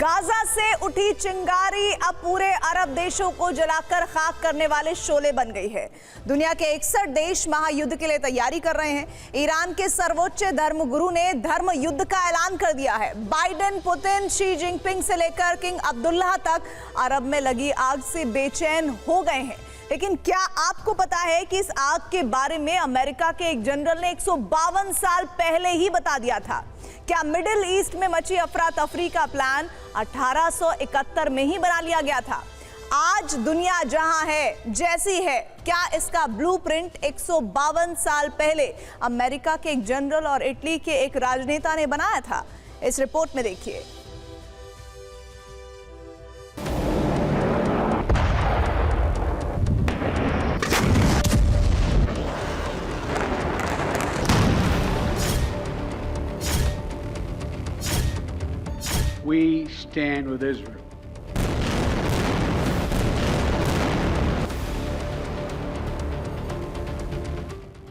Gaza से उठी चिंगारी अब पूरे अरब देशों को जलाकर खाक करने वाले शोले बन गई है। दुनिया के 61 देश महायुद्ध के लिए तैयारी कर रहे हैं। ईरान के सर्वोच्च धर्मगुरु ने धर्म युद्ध का ऐलान कर दिया है। बाइडेन, पुतिन, शी जिनपिंग से लेकर किंग अब्दुल्ला तक अरब में लगी आग से बेचैन हो गए हैं। लेकिन क्या आपको पता है कि इस आग के बारे में अमेरिका के एक जनरल ने 152 साल पहले ही बता दिया था? क्या मिडिल ईस्ट में मची अफरा तफरी का प्लान 1871 में ही बना लिया गया था? आज दुनिया जहां है, जैसी है, क्या इसका ब्लूप्रिंट 152 साल पहले अमेरिका के एक जनरल और इटली के एक राजनेता ने बनाया था? इस रिपोर्ट में देखिए। We stand with Israel.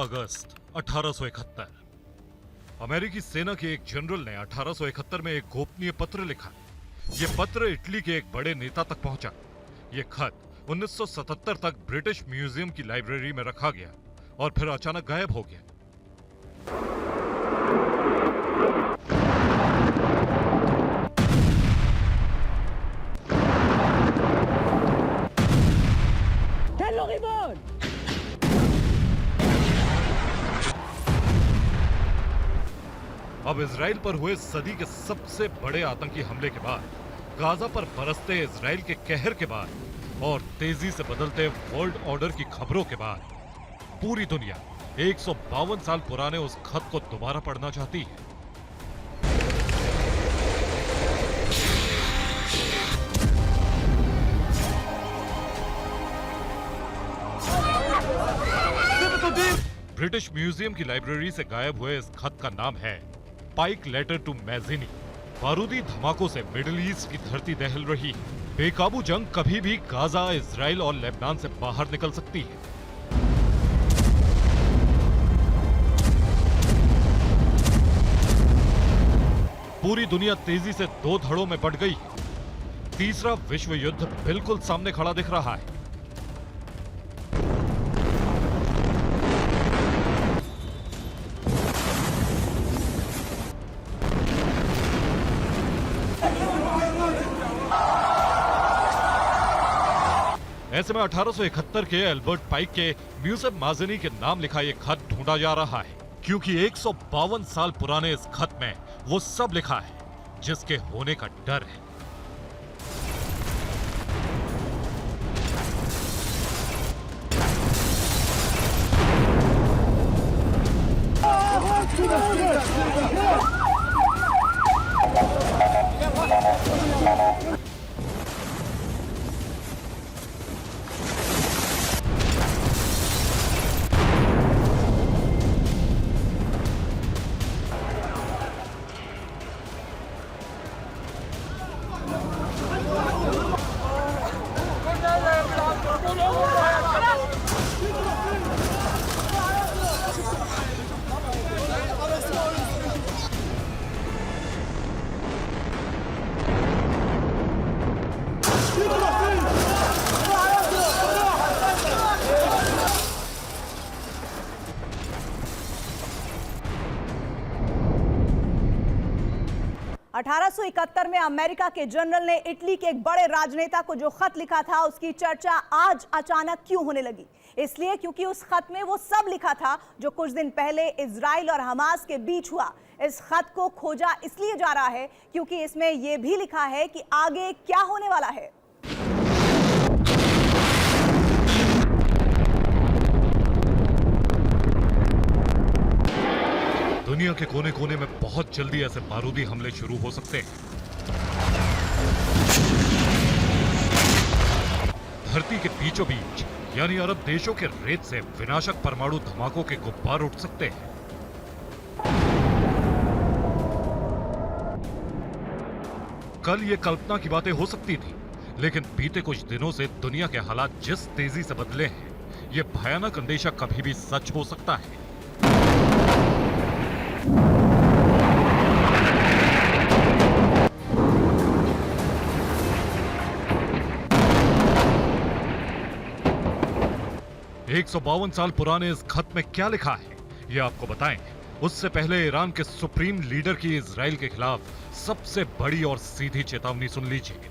अगस्त 1871 अमेरिकी सेना के एक जनरल ने 1871 में एक गोपनीय पत्र लिखा। यह पत्र इटली के एक बड़े नेता तक पहुंचा। यह खत 1977 तक ब्रिटिश म्यूजियम की लाइब्रेरी में रखा गया और फिर अचानक गायब हो गया। अब इजराइल पर हुए सदी के सबसे बड़े आतंकी हमले के बाद, गाजा पर बरसते इजराइल के कहर के बाद और तेजी से बदलते वर्ल्ड ऑर्डर की खबरों के बाद पूरी दुनिया 152 साल पुराने उस खत को दोबारा पढ़ना चाहती है। ब्रिटिश म्यूजियम की लाइब्रेरी से गायब हुए इस खत का नाम है पाइक लेटर टू मैजिनी। बारूदी धमाकों से मिडिल ईस्ट की धरती दहल रही है। बेकाबू जंग कभी भी गाजा, इजराइल और लेबनान से बाहर निकल सकती है। पूरी दुनिया तेजी से दो धड़ों में बढ़ गई है। तीसरा विश्व युद्ध बिल्कुल सामने खड़ा दिख रहा है। ऐसे में 1871 के एल्बर्ट पाइक के म्यूजियम माजिनी के नाम लिखा यह खत ढूंढा जा रहा है, क्योंकि 152 साल पुराने इस खत में वो सब लिखा है जिसके होने का डर है। (1871) में अमेरिका के जनरल ने इटली के एक बड़े राजनेता को जो खत लिखा था, उसकी चर्चा आज अचानक क्यों होने लगी? इसलिए क्योंकि उस खत में वो सब लिखा था जो कुछ दिन पहले इजराइल और हमास के बीच हुआ। इस खत को खोजा इसलिए जा रहा है क्योंकि इसमें यह भी लिखा है कि आगे क्या होने वाला है। दुनिया के कोने कोने में बहुत जल्दी ऐसे बारूदी हमले शुरू हो सकते हैं। धरती के बीचों बीच यानी अरब देशों के रेत से विनाशक परमाणु धमाकों के गुब्बार उठ सकते हैं। कल ये कल्पना की बातें हो सकती थी, लेकिन बीते कुछ दिनों से दुनिया के हालात जिस तेजी से बदले हैं, ये भयानक अंदेशा कभी भी सच हो सकता है। एक 152 साल पुराने इस खत में क्या लिखा है, ये आपको बताएं। उससे पहले ईरान के सुप्रीम लीडर की इजराइल के खिलाफ सबसे बड़ी और सीधी चेतावनी सुन लीजिए।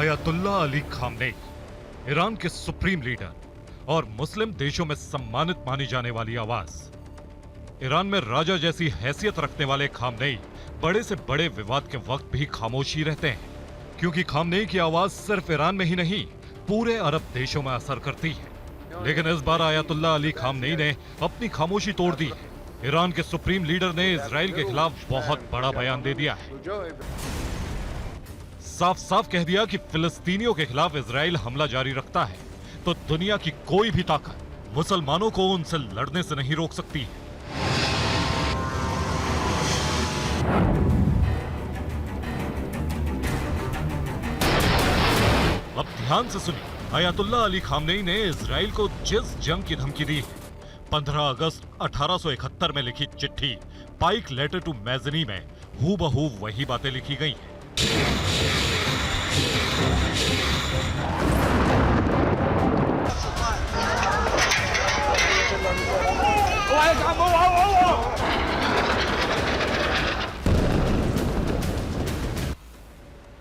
अयातुल्ला अली खामनेई, ईरान के सुप्रीम लीडर और मुस्लिम देशों में सम्मानित मानी जाने वाली आवाज। ईरान में राजा जैसी हैसियत रखने वाले खामनेई बड़े से बड़े विवाद के वक्त भी खामोश ही रहते हैं, क्योंकि खामनेई की आवाज सिर्फ ईरान में ही नहीं पूरे अरब देशों में असर करती है। लेकिन इस बार अयातुल्ला अली खामनेई ने अपनी खामोशी तोड़ दी है। ईरान के सुप्रीम लीडर ने इजराइल के खिलाफ बहुत बड़ा बयान दे दिया है। साफ साफ कह दिया कि फिलिस्तीनियों के खिलाफ इजराइल हमला जारी रखता है तो दुनिया की कोई भी ताकत मुसलमानों को उनसे लड़ने से नहीं रोक सकती है। अब ध्यान से सुनिए, अयातुल्ला अली खामनेई ने इजराइल को जिस जंग की धमकी दी है, 15 अगस्त 1871 में लिखी चिट्ठी पाइक लेटर टू मैजनी में हूबहू वही बातें लिखी गई हैं।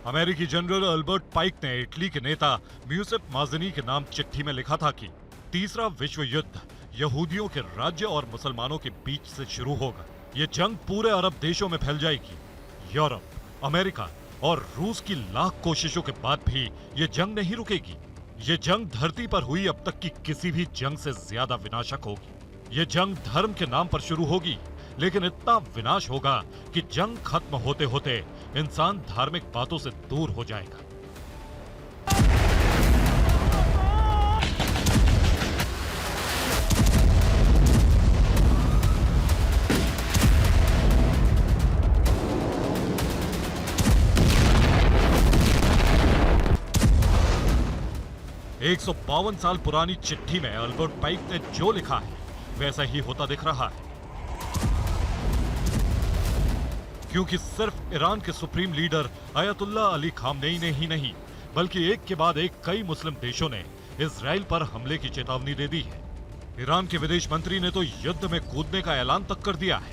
अमेरिकी जनरल अल्बर्ट पाइक ने इटली के नेता म्यूसेप माज़नी के नाम चिट्ठी में लिखा था कि तीसरा विश्व युद्ध यहूदियों के राज्य और मुसलमानों के बीच से शुरू होगा। ये जंग पूरे अरब देशों में फैल जाएगी। यूरोप, अमेरिका और रूस की लाख कोशिशों के बाद भी ये जंग नहीं रुकेगी। ये जंग धरती पर हुई अब तक की किसी भी जंग से ज्यादा विनाशक होगी। ये जंग धर्म के नाम पर शुरू होगी, लेकिन इतना विनाश होगा कि जंग खत्म होते होते इंसान धार्मिक बातों से दूर हो जाएगा। एक 152 साल पुरानी चिट्ठी में अल्बर्ट पाइक ने जो लिखा है वैसा ही होता दिख रहा है, क्योंकि सिर्फ ईरान के supreme leader Ayatollah Ali Khamenei ने ही नहीं बल्कि एक के बाद एक कई मुस्लिम देशों ने इजराइल पर हमले की चेतावनी दे दी है। ईरान के विदेश मंत्री ने तो युद्ध में कूदने का ऐलान तक कर दिया है।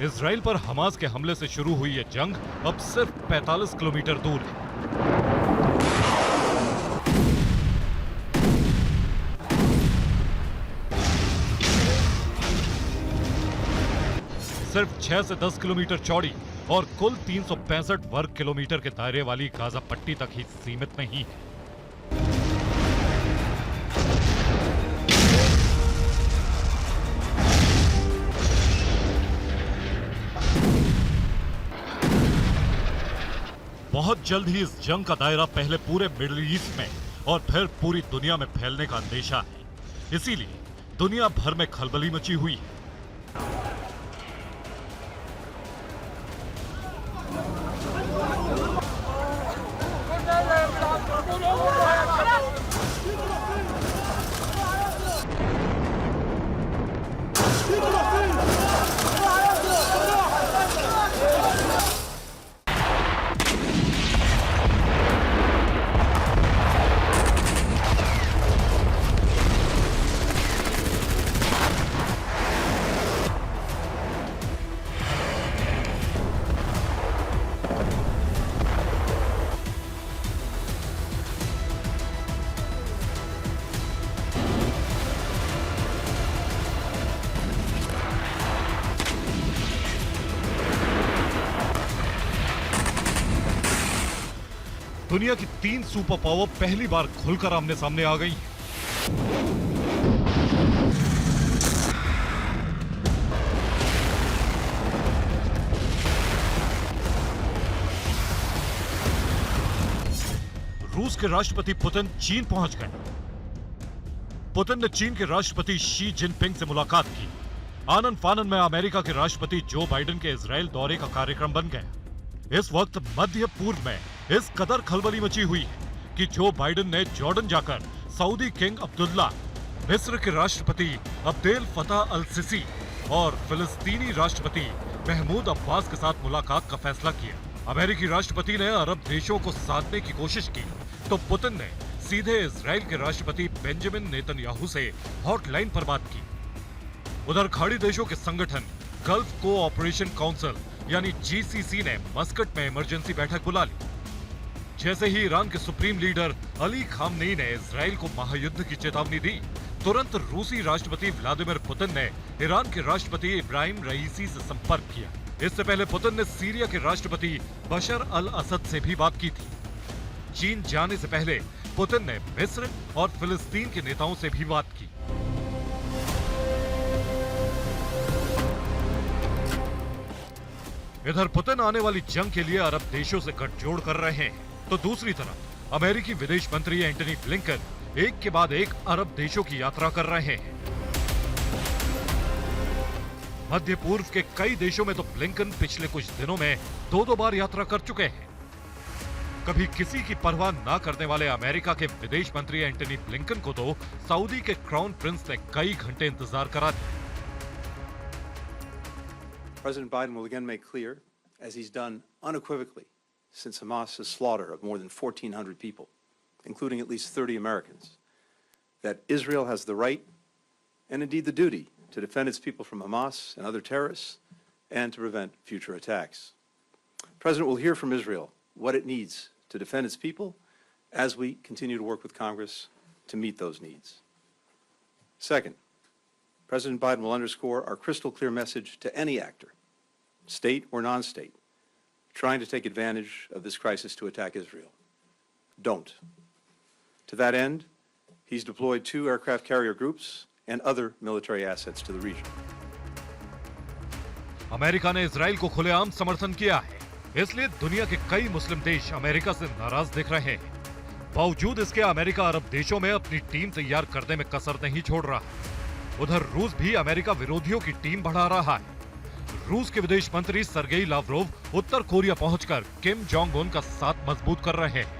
इजराइल पर हमास के हमले से शुरू हुई ये जंग अब सिर्फ 45 किलोमीटर दूर है। सिर्फ 6 से 10 किलोमीटर चौड़ी और कुल 365 वर्ग किलोमीटर के दायरे वाली गाजा पट्टी तक ही सीमित नहीं है। बहुत जल्द ही इस जंग का दायरा पहले पूरे मिडिल ईस्ट में और फिर पूरी दुनिया में फैलने का अंदेशा है। इसीलिए दुनिया भर में खलबली मची हुई है। दुनिया की 3 सुपर पावर पहली बार खुलकर आमने सामने आ गई हैं। रूस के राष्ट्रपति पुतिन चीन पहुंच गए। पुतिन ने चीन के राष्ट्रपति शी जिनपिंग से मुलाकात की। आनन फानन में अमेरिका के राष्ट्रपति जो बाइडेन के इजराइल दौरे का कार्यक्रम बन गया। इस वक्त मध्य पूर्व में इस कदर खलबली मची हुई है कि जो बाइडेन ने जॉर्डन जाकर सऊदी किंग अब्दुल्ला, मिस्र के राष्ट्रपति अब्देल फतह अल सिसी और फिलिस्तीनी राष्ट्रपति महमूद अब्बास के साथ मुलाकात का फैसला किया। अमेरिकी राष्ट्रपति ने अरब देशों को साधने की कोशिश की तो पुतिन ने सीधे इजराइल के राष्ट्रपति बेंजामिन नेतन्याहू से हॉटलाइन पर बात की। उधर खाड़ी देशों के संगठन गल्फ कोऑपरेशन काउंसिल यानी जीसीसी ने मस्कट में इमरजेंसी बैठक बुला ली। जैसे ही ईरान के सुप्रीम लीडर अली खामनेई ने इजराइल को महायुद्ध की चेतावनी दी, तुरंत रूसी राष्ट्रपति व्लादिमीर पुतिन ने ईरान के राष्ट्रपति इब्राहिम रईसी से संपर्क किया। इससे पहले पुतिन ने सीरिया के राष्ट्रपति बशर अल असद से भी बात की थी। चीन जाने से पहले पुतिन ने मिस्र और फिलिस्तीन के नेताओं से भी बात की। इधर पुतिन आने वाली जंग के लिए अरब देशों से गठजोड़ कर रहे हैं, तो दूसरी तरफ अमेरिकी विदेश मंत्री एंटनी ब्लिंकन एक के बाद एक अरब देशों की यात्रा कर रहे हैं। मध्य पूर्व के कई देशों में तो ब्लिंकन पिछले कुछ दिनों में 2-2 बार यात्रा कर चुके हैं। कभी किसी की परवाह ना करने वाले अमेरिका के विदेश मंत्री एंटनी ब्लिंकन को तो सऊदी के क्राउन प्रिंस ने कई घंटे इंतजार करा दिया। President Biden will again make clear, as he's done unequivocally since Hamas's slaughter of more than 1,400 people, including at least 30 Americans, that Israel has the right and indeed the duty to defend its people from Hamas and other terrorists and to prevent future attacks. The President will hear from Israel what it needs to defend its people as we continue to work with Congress to meet those needs. Second, President Biden will underscore our crystal clear message to any actor, state or non-state, trying to take advantage of this crisis to attack Israel. Don't. To that end, he's deployed 2 aircraft carrier groups and other military assets to the region. America ने Israel को खुलेआम समर्थन किया है, इसलिए दुनिया के कई मुस्लिम देश अमेरिका से नाराज दिख रहे हैं। बावजूद इसके अमेरिका अरब देशों में अपनी टीम तैयार करने में कसर नहीं छोड़ रहा। उधर रूस भी अमेरिका विरोधियों की टीम बढ़ा रहा है। रूस के विदेश मंत्री सर्गेई लावरोव उत्तर कोरिया पहुंचकर किम जोंग उन का साथ मजबूत कर रहे हैं।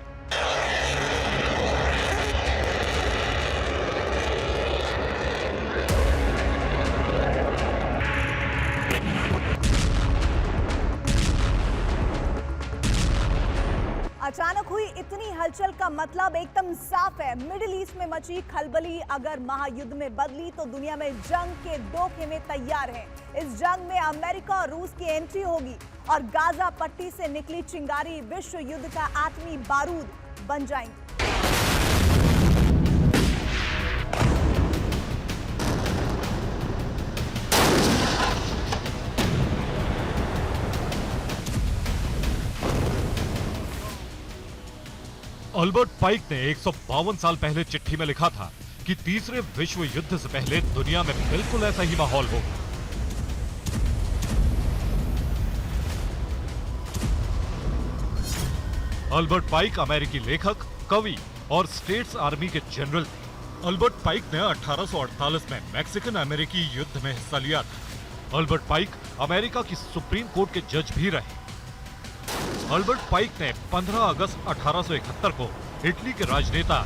अचानक हुई इतनी हलचल का मतलब एकदम साफ है। मिडिल ईस्ट में मची खलबली अगर महायुद्ध में बदली तो दुनिया में जंग के 2 खेमे तैयार हैं। इस जंग में अमेरिका और रूस की एंट्री होगी और गाजा पट्टी से निकली चिंगारी विश्व युद्ध का आटमी बारूद बन जाएंगी। अल्बर्ट पाइक ने 152 साल पहले चिट्ठी में लिखा था कि तीसरे विश्व युद्ध से पहले दुनिया में बिल्कुल ऐसा ही माहौल होगा। अल्बर्ट पाइक अमेरिकी लेखक, कवि और स्टेट्स आर्मी के जनरल थे। अल्बर्ट पाइक ने 1848 में मैक्सिकन अमेरिकी युद्ध में हिस्सा लिया था। अल्बर्ट पाइक अमेरिका की सुप्रीम कोर्ट के जज भी रहे। अल्बर्ट पाइक ने 15 अगस्त 1871 को इटली के राजनेता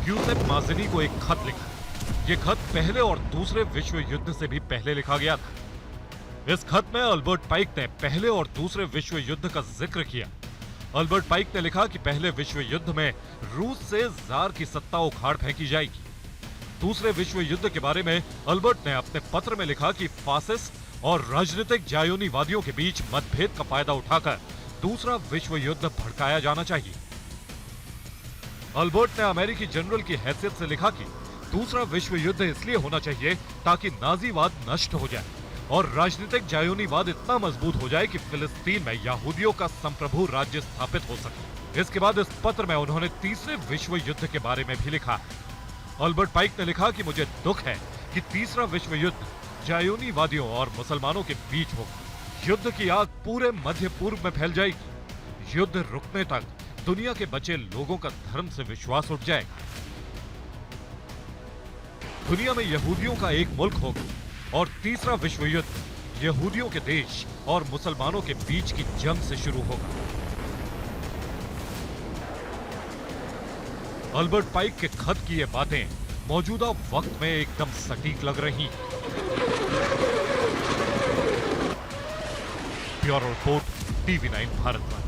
ग्यूसेप माज़िनी को एक खत लिखा। ये खत पहले और दूसरे विश्व युद्ध से भी पहले लिखा गया था। इस खत में अल्बर्ट पाइक ने पहले और दूसरे विश्व युद्ध का जिक्र किया। अल्बर्ट पाइक ने लिखा कि पहले विश्व युद्ध में रूस से जार की सत्ता उखाड़ फेंकी जाएगी। दूसरे विश्व युद्ध के बारे में अल्बर्ट ने अपने पत्र में लिखा कि फासिस्ट और राजनीतिक जायोनीवादियों के बीच मतभेद का फायदा उठाकर दूसरा विश्व युद्ध भड़काया जाना चाहिए। अल्बर्ट ने अमेरिकी जनरल की हैसियत से लिखा कि दूसरा विश्व युद्ध इसलिए होना चाहिए ताकि नाजीवाद नष्ट हो जाए और राजनीतिक जायोनीवाद इतना मजबूत हो जाए कि फिलिस्तीन में यहूदियों का संप्रभु राज्य स्थापित हो सके। इसके बाद इस पत्र में उन्होंने तीसरे विश्व युद्ध के बारे में भी लिखा। अल्बर्ट पाइक ने लिखा कि मुझे दुख है कि तीसरा विश्व युद्ध जायोनीवादियों और मुसलमानों के बीच होगा। युद्ध की आग पूरे मध्य पूर्व में फैल जाएगी। युद्ध रुकने तक दुनिया के बचे लोगों का धर्म से विश्वास उठ जाएगा। दुनिया में यहूदियों का एक मुल्क होगा और तीसरा विश्व युद्ध यहूदियों के देश और मुसलमानों के बीच की जंग से शुरू होगा। अल्बर्ट पाइक के खत की ये बातें मौजूदा वक्त में एकदम सटीक लग रही हैं। Bureau report, TV9 Bharat.